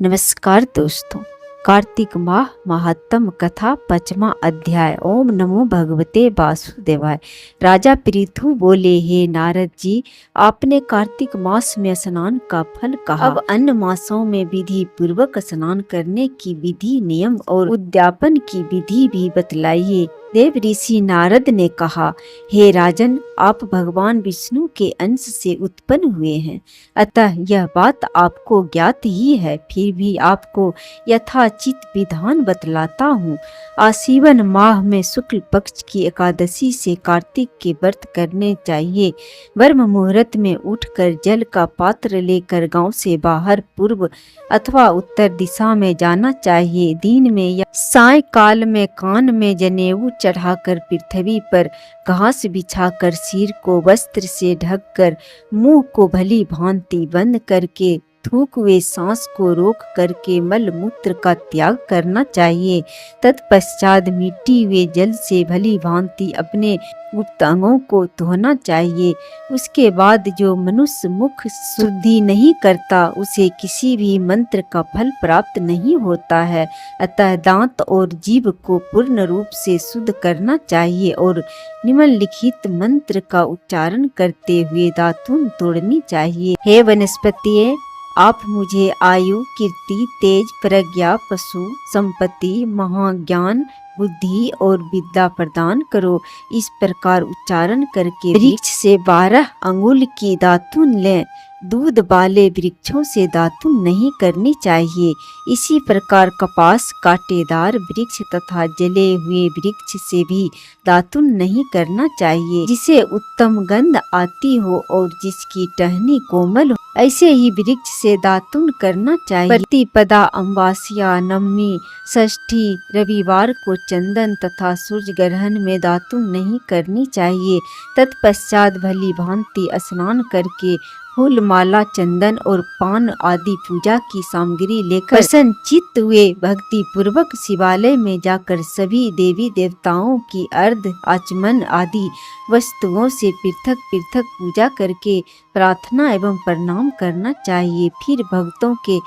नमस्कार दोस्तों, कार्तिक माह महात्म कथा 5वां अध्याय। ओम नमो भगवते वासुदेवाय। राजा पृथु बोले, हे नारद जी, आपने कार्तिक मास में स्नान का फल कहा। अब अन्य मासों में विधि पूर्वक स्नान करने की विधि, नियम और उद्यापन की विधि भी बतलाइए। देव ऋषि नारद ने कहा, हे राजन, आप भगवान विष्णु के अंश से उत्पन्न हुए हैं, अतः यह बात आपको ज्ञात ही है। फिर भी आपको यथाचित विधान बतलाता हूँ। आश्विन माह में शुक्ल पक्ष की एकादशी से कार्तिक के व्रत करने चाहिए। ब्रह्म मुहूर्त में उठकर जल का पात्र लेकर गांव से बाहर पूर्व अथवा उत्तर दिशा में जाना चाहिए। दिन में या सायंकाल में कान में जनेऊ चढ़ाकर पृथ्वी पर घास बिछाकर सिर को वस्त्र से ढककर मुंह को भली भांति बंद करके थूक वे सांस को रोक करके मल मूत्र का त्याग करना चाहिए। तत्पश्चात मिट्टी वे जल से भली भांति अपने गुप्त अंगों को धोना चाहिए। उसके बाद जो मनुष्य मुख शुद्धि नहीं करता उसे किसी भी मंत्र का फल प्राप्त नहीं होता है। अतः दांत और जीभ को पूर्ण रूप से शुद्ध करना चाहिए और निम्नलिखित मंत्र का उच्चारण करते हुए दातून तोड़नी चाहिए। हे वनस्पतिये, आप मुझे आयु, कीर्ति, तेज, प्रज्ञा, पशु संपत्ति, महाज्ञान, बुद्धि और विद्या प्रदान करो। इस प्रकार उच्चारण करके वृक्ष से 12 अंगुल की दातून लें। दूध वाले वृक्षों से दातून नहीं करनी चाहिए। इसी प्रकार कपास, कांटेदार वृक्ष तथा जले हुए वृक्ष से भी दातून नहीं करना चाहिए। जिसे उत्तम गंध आती हो और जिसकी टहनी कोमल हो, ऐसे ही वृक्ष से दातून करना चाहिए। प्रतिपदा, अमावस्या, नवमी, षष्ठी, रविवार को चंदन तथा सूर्य ग्रहण में दातून नहीं करनी चाहिए। तत्पश्चात भली भांति स्नान करके फूल, माला, चंदन और पान आदि पूजा की सामग्री लेकर प्रसन्न चित्त हुए भक्ति पूर्वक शिवालय में जाकर सभी देवी देवताओं की अर्घ, आचमन आदि वस्तुओं से पृथक पृथक पूजा करके प्रार्थना एवं प्रणाम करना चाहिए। फिर भक्तों के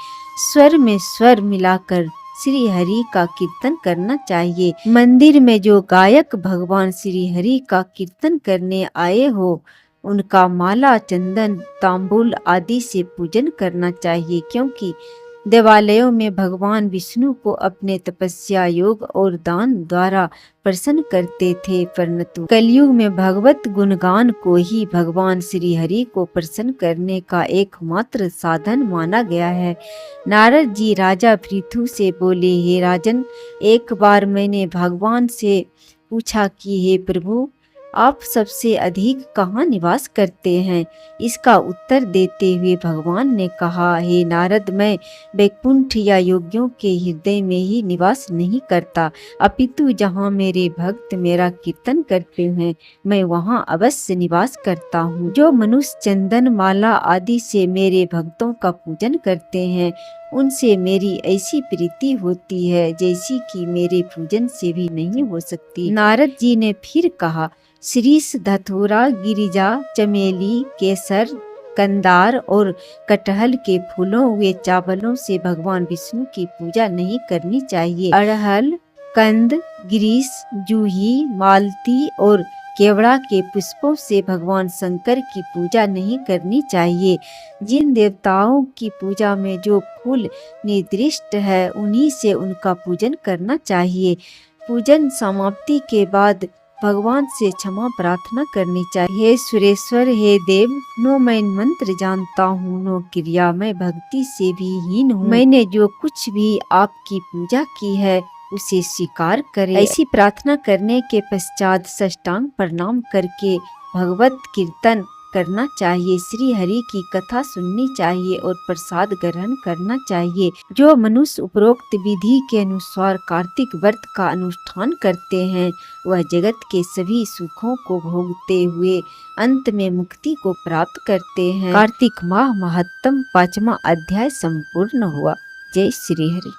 स्वर में स्वर मिलाकर श्री हरि का कीर्तन करना चाहिए। मंदिर में जो गायक भगवान श्री हरि का कीर्तन करने आए हो उनका माला, चंदन, तांबूल आदि से पूजन करना चाहिए, क्योंकि देवालयों में भगवान विष्णु को अपने तपस्या, योग और दान द्वारा प्रसन्न करते थे। परंतु कलयुग में भगवत गुणगान को ही भगवान श्री हरि को प्रसन्न करने का एकमात्र साधन माना गया है। नारद जी राजा पृथु से बोले, हे राजन, एक बार मैंने भगवान से पूछा कि हे प्रभु, आप सबसे अधिक कहाँ निवास करते हैं? इसका उत्तर देते हुए भगवान ने कहा, हे नारद, मैं वैकुंठ या योगियों के हृदय में ही निवास नहीं करता, अपितु जहाँ मेरे भक्त मेरा कीर्तन करते हैं मैं वहाँ अवश्य निवास करता हूँ। जो मनुष्य चंदन, माला आदि से मेरे भक्तों का पूजन करते हैं उनसे मेरी ऐसी प्रीति होती है जैसी कि मेरे पूजन से भी नहीं हो सकती। नारद जी ने फिर कहा, शीरीष, धतूरा, गिरिजा, चमेली, केसर, कंदार और कटहल के फूलों व चावलों से भगवान विष्णु की पूजा नहीं करनी चाहिए। अड़हल, कंद, गिरीश, जूही, मालती और केवड़ा के पुष्पों से भगवान शंकर की पूजा नहीं करनी चाहिए। जिन देवताओं की पूजा में जो फूल निर्दिष्ट है उन्हीं से उनका पूजन करना चाहिए। पूजन समाप्ति के बाद भगवान से क्षमा प्रार्थना करनी चाहिए। हे सुरेश्वर, हे देव, नो मैं मंत्र जानता हूँ, नो क्रिया, मैं भक्ति से भी हीन हूँ। मैंने जो कुछ भी आपकी पूजा की है उसे स्वीकार करे। ऐसी प्रार्थना करने के पश्चात साष्टांग प्रणाम करके भगवत कीर्तन करना चाहिए। श्री हरि की कथा सुननी चाहिए और प्रसाद ग्रहण करना चाहिए। जो मनुष्य उपरोक्त विधि के अनुसार कार्तिक व्रत का अनुष्ठान करते हैं वह जगत के सभी सुखों को भोगते हुए अंत में मुक्ति को प्राप्त करते हैं। कार्तिक माह महात्म 5वां अध्याय संपूर्ण हुआ। जय श्री हरि।